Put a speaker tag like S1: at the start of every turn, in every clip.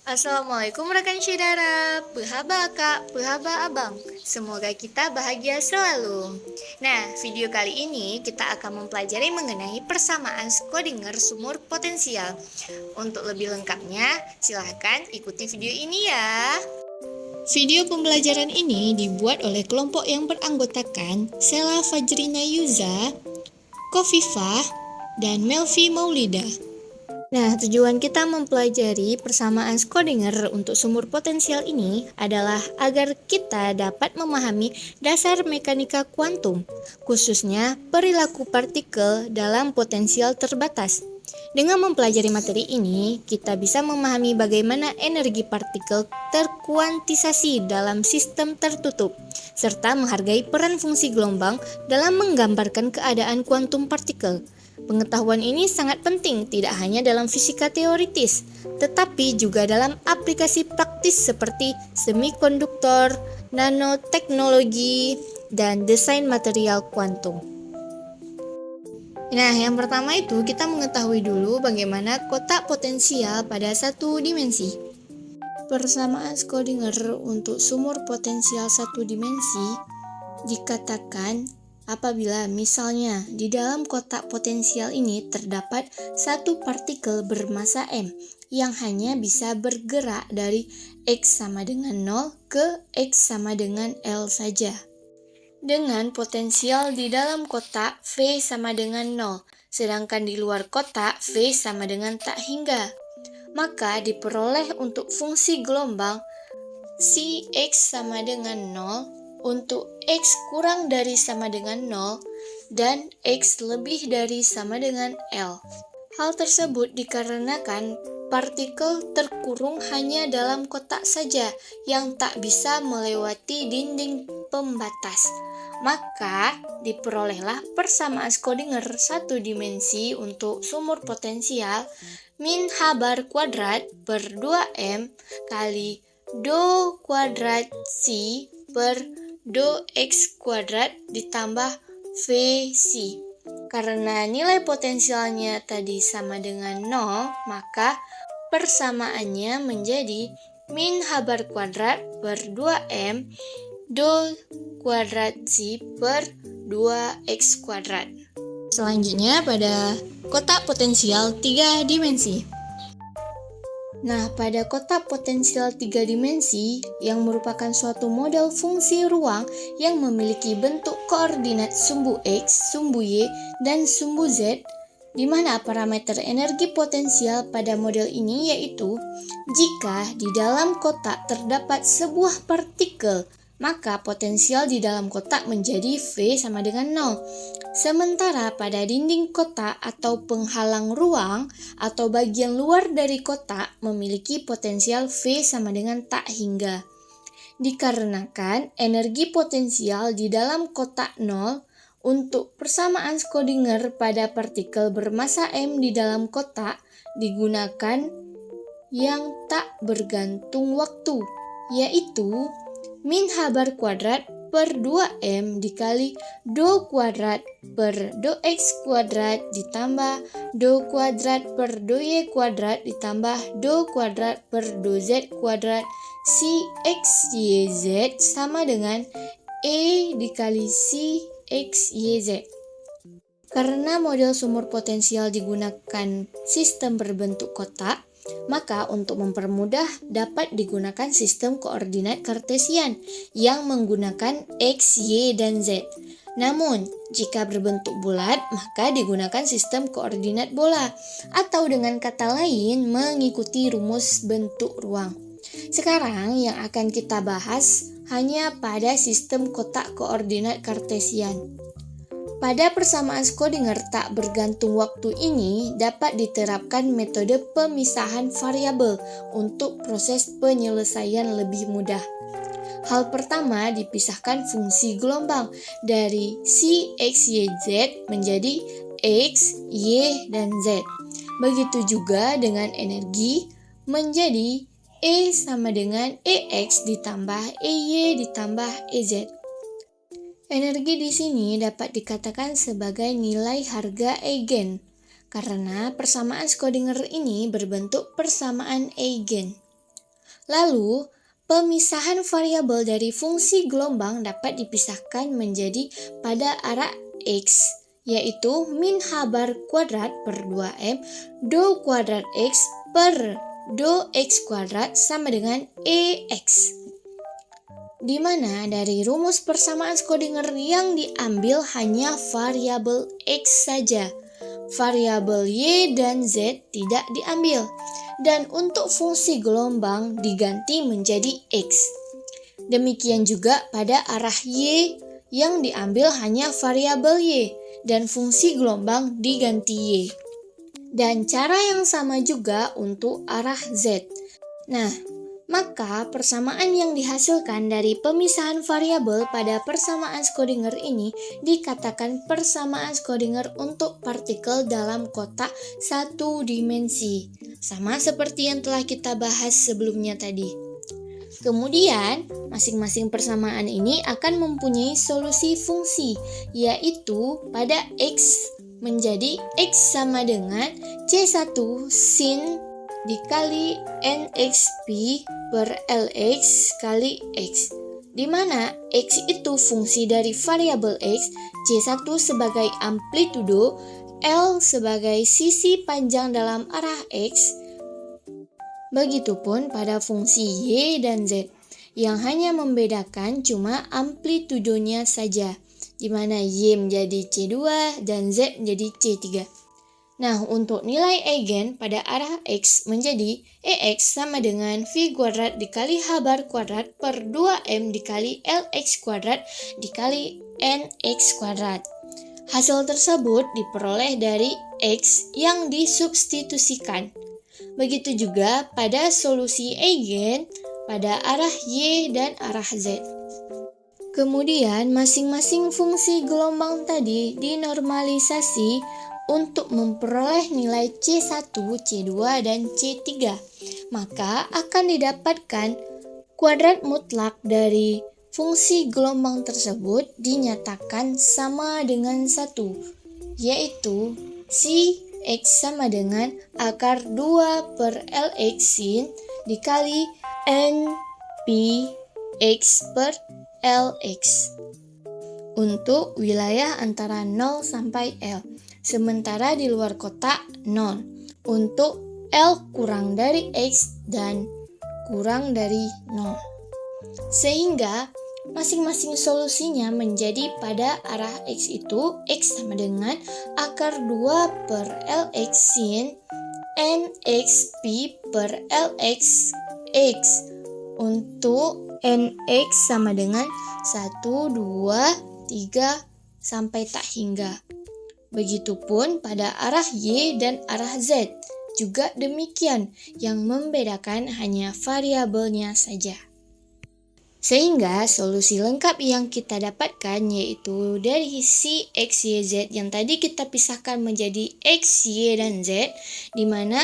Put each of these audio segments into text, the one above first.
S1: Assalamualaikum rekan saudara, pehaba kak, pehaba abang. Semoga kita bahagia selalu. Nah, video kali ini kita akan mempelajari mengenai persamaan Schrödinger sumur potensial. Untuk lebih lengkapnya, silahkan ikuti video ini ya. Video pembelajaran ini dibuat oleh kelompok yang beranggotakan Sela Fajrina Yuza, Kofifah, dan Melvi Maulida. Nah, tujuan kita mempelajari persamaan Schrödinger untuk sumur potensial ini adalah agar kita dapat memahami dasar mekanika kuantum, khususnya perilaku partikel dalam potensial terbatas. Dengan mempelajari materi ini, kita bisa memahami bagaimana energi partikel terkuantisasi dalam sistem tertutup, serta menghargai peran fungsi gelombang dalam menggambarkan keadaan kuantum partikel. Pengetahuan ini sangat penting tidak hanya dalam fisika teoritis, tetapi juga dalam aplikasi praktis seperti semikonduktor, nanoteknologi, dan desain material kuantum. Nah, yang pertama itu kita mengetahui dulu bagaimana kotak potensial pada satu dimensi. Persamaan Schrödinger untuk sumur potensial satu dimensi dikatakan apabila misalnya di dalam kotak potensial ini terdapat satu partikel bermasa m yang hanya bisa bergerak dari x sama dengan 0 ke x sama dengan L saja. Dengan potensial di dalam kotak V sama dengan 0, sedangkan di luar kotak V sama dengan tak hingga. Maka diperoleh untuk fungsi gelombang si x sama dengan 0 untuk x kurang dari sama dengan 0 dan x lebih dari sama dengan L. Hal tersebut dikarenakan partikel terkurung hanya dalam kotak saja yang tak bisa melewati dinding pembatas. Maka diperolehlah persamaan Schrödinger satu dimensi untuk sumur potensial min h bar kuadrat per 2m kali do kuadrat c per do x kuadrat ditambah Vc. Karena nilai potensialnya tadi sama dengan 0, maka persamaannya menjadi min h bar kuadrat per 2m do kuadrat c per 2x kuadrat. Selanjutnya pada kotak potensial 3 dimensi. Nah, pada kotak potensial 3 dimensi yang merupakan suatu model fungsi ruang yang memiliki bentuk koordinat sumbu X, sumbu Y, dan sumbu Z, di mana parameter energi potensial pada model ini yaitu jika di dalam kotak terdapat sebuah partikel, maka potensial di dalam kotak menjadi V sama dengan 0. Sementara pada dinding kotak atau penghalang ruang atau bagian luar dari kotak memiliki potensial V sama dengan tak hingga. Dikarenakan energi potensial di dalam kotak 0 untuk persamaan Schrödinger pada partikel bermasa M di dalam kotak digunakan yang tak bergantung waktu, yaitu min h bar kuadrat per 2m dikali do kuadrat per do x kuadrat ditambah do kuadrat per do y kuadrat ditambah do kuadrat per do z kuadrat si x y z sama dengan E dikali si x y z. Karena model sumur potensial digunakan sistem berbentuk kotak, maka untuk mempermudah dapat digunakan sistem koordinat Kartesian yang menggunakan X, Y, dan Z. Namun, jika berbentuk bulat, maka digunakan sistem koordinat bola, atau dengan kata lain mengikuti rumus bentuk ruang. Sekarang yang akan kita bahas hanya pada sistem kotak koordinat Kartesian. Pada persamaan Schrödinger tak bergantung waktu ini dapat diterapkan metode pemisahan variabel untuk proses penyelesaian lebih mudah. Hal pertama dipisahkan fungsi gelombang dari si x, y, z menjadi x, y, dan z. Begitu juga dengan energi menjadi E sama dengan EX ditambah EY ditambah EZ. Energi di sini dapat dikatakan sebagai nilai harga eigen, karena persamaan Schrödinger ini berbentuk persamaan eigen. Lalu, pemisahan variabel dari fungsi gelombang dapat dipisahkan menjadi pada arah X, yaitu min H bar kuadrat per 2M do kuadrat X per do X kuadrat sama dengan EX. Di mana dari rumus persamaan Schrödinger yang diambil hanya variabel X saja. Variabel Y dan Z tidak diambil. Dan untuk fungsi gelombang diganti menjadi X. Demikian juga pada arah Y yang diambil hanya variabel Y dan fungsi gelombang diganti Y. Dan cara yang sama juga untuk arah Z. Nah, maka persamaan yang dihasilkan dari pemisahan variabel pada persamaan Schrödinger ini dikatakan persamaan Schrödinger untuk partikel dalam kotak satu dimensi. Sama seperti yang telah kita bahas sebelumnya tadi. Kemudian, masing-masing persamaan ini akan mempunyai solusi fungsi, yaitu pada X menjadi X sama dengan C1 sin dikali NXP per LX kali X, di mana X itu fungsi dari variabel X, C1 sebagai amplitudo, L sebagai sisi panjang dalam arah X. Begitupun pada fungsi Y dan Z, yang hanya membedakan cuma amplitudonya saja, di mana Y menjadi C2 dan Z menjadi C3. Nah, untuk nilai eigen pada arah X menjadi EX sama dengan V kuadrat dikali H bar kuadrat per 2M dikali LX kuadrat dikali NX kuadrat. Hasil tersebut diperoleh dari X yang disubstitusikan. Begitu juga pada solusi eigen pada arah Y dan arah Z. Kemudian masing-masing fungsi gelombang tadi dinormalisasi untuk memperoleh nilai C1, C2, dan C3. Maka akan didapatkan kuadrat mutlak dari fungsi gelombang tersebut dinyatakan sama dengan 1, yaitu si X sama dengan akar 2 per LX sin dikali NP X per LX untuk wilayah antara 0 sampai L. Sementara di luar kotak 0 untuk L kurang dari X dan kurang dari 0. Sehingga masing-masing solusinya menjadi pada arah X itu X sama dengan akar 2 per LX sin NXP per LX X untuk NX sama dengan 1, 2, 3 sampai tak hingga. Begitupun pada arah Y dan arah Z, juga demikian, yang membedakan hanya variabelnya saja. Sehingga solusi lengkap yang kita dapatkan yaitu dari si X, Y, Z yang tadi kita pisahkan menjadi X, Y, dan Z, di mana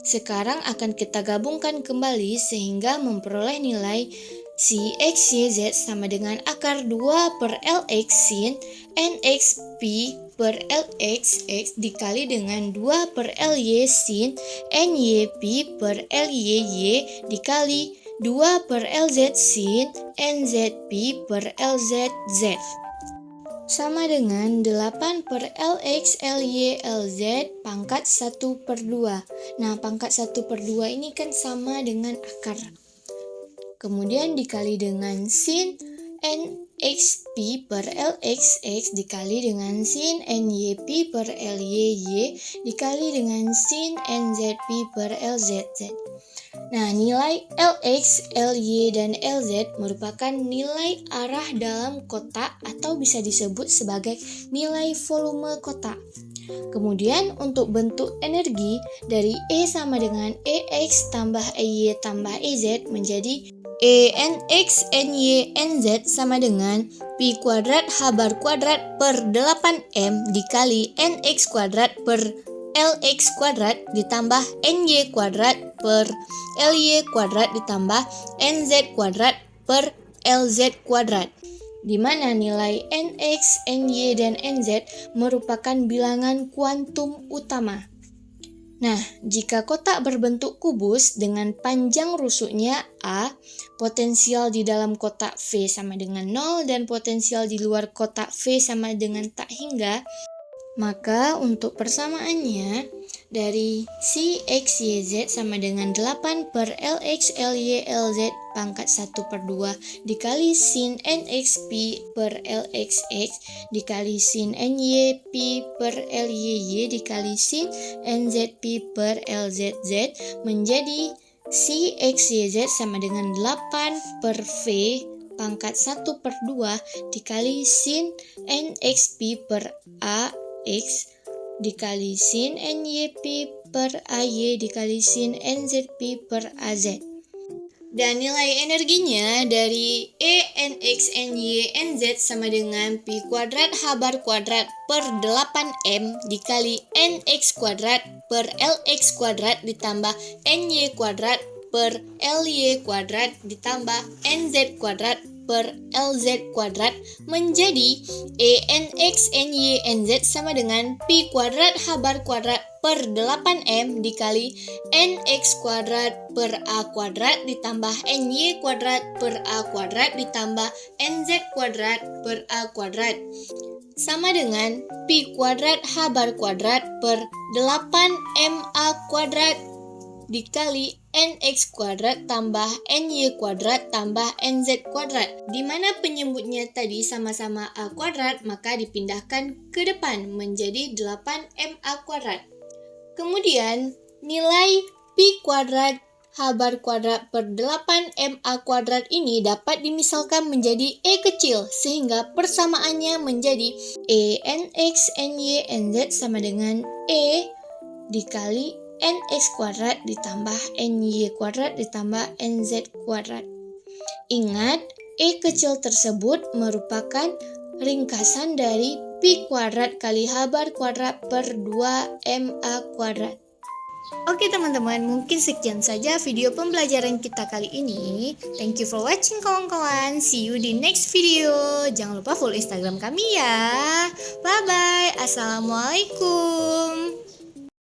S1: sekarang akan kita gabungkan kembali sehingga memperoleh nilai si X, Y, Z sama dengan akar 2 per LX sin NXP per LX X dikali dengan 2 per LY sin NYP per LYY dikali 2 per LZ sin NZP per LZZ sama dengan 8 per LX LY LZ pangkat 1 per 2. Nah, pangkat 1 per 2 ini kan sama dengan akar. Kemudian dikali dengan sin NXP per LXX dikali dengan sin NYP per LYY dikali dengan sin NZP per LZZ. Nah, nilai LX, LY, dan LZ merupakan nilai arah dalam kotak atau bisa disebut sebagai nilai volume kotak. Kemudian untuk bentuk energi dari E sama dengan EX tambah EY tambah EZ menjadi ENX NY NZ sama dengan Pi kuadrat H bar kuadrat per 8M dikali NX kuadrat per LX kuadrat ditambah NY kuadrat per LY kuadrat ditambah NZ kuadrat per LZ kuadrat, di mana nilai NX, NY, dan NZ merupakan bilangan kuantum utama. Nah, jika kotak berbentuk kubus dengan panjang rusuknya A, potensial di dalam kotak V sama dengan 0 dan potensial di luar kotak V sama dengan tak hingga, maka untuk persamaannya dari si X, Y, Z sama dengan 8 per LX, LY, LZ pangkat 1/2 dikali sin NX Pi per LXX dikali sin NY Pi per LYY dikali sin NZ Pi per LZZ menjadi si X, Y, Z sama dengan 8 per V pangkat 1/2 dikali sin NX Pi per A X dikali sin NYP per AY dikali sin NZP per AZ. Dan nilai energinya dari E, NX, NY, NZ sama dengan Pi kuadrat H bar kuadrat per 8M dikali NX kuadrat per LX kuadrat ditambah NY kuadrat per LY kuadrat ditambah NZ kuadrat per LZ kuadrat menjadi ENX NY NZ sama dengan Pi kuadrat H bar kuadrat per 8M dikali NX kuadrat per A kuadrat ditambah NY kuadrat per A kuadrat ditambah NZ kuadrat per A kuadrat sama dengan Pi kuadrat H bar kuadrat per 8MA kuadrat dikali NX kuadrat tambah NY kuadrat tambah NZ kuadrat. Di mana penyebutnya tadi sama-sama A kuadrat, maka dipindahkan ke depan menjadi 8MA kuadrat. Kemudian, nilai Pi kuadrat H bar kuadrat per 8MA kuadrat ini dapat dimisalkan menjadi E kecil, sehingga persamaannya menjadi E NX NY NZ sama dengan E dikali NX kuadrat ditambah NY kuadrat ditambah NZ kuadrat. Ingat, E kecil tersebut merupakan ringkasan dari Pi kuadrat kali H bar kuadrat per 2MA kuadrat. Oke teman-teman, mungkin sekian saja video pembelajaran kita kali ini. Thank you for watching kawan-kawan. See you di next video. Jangan lupa follow Instagram kami ya. Bye-bye. Assalamualaikum.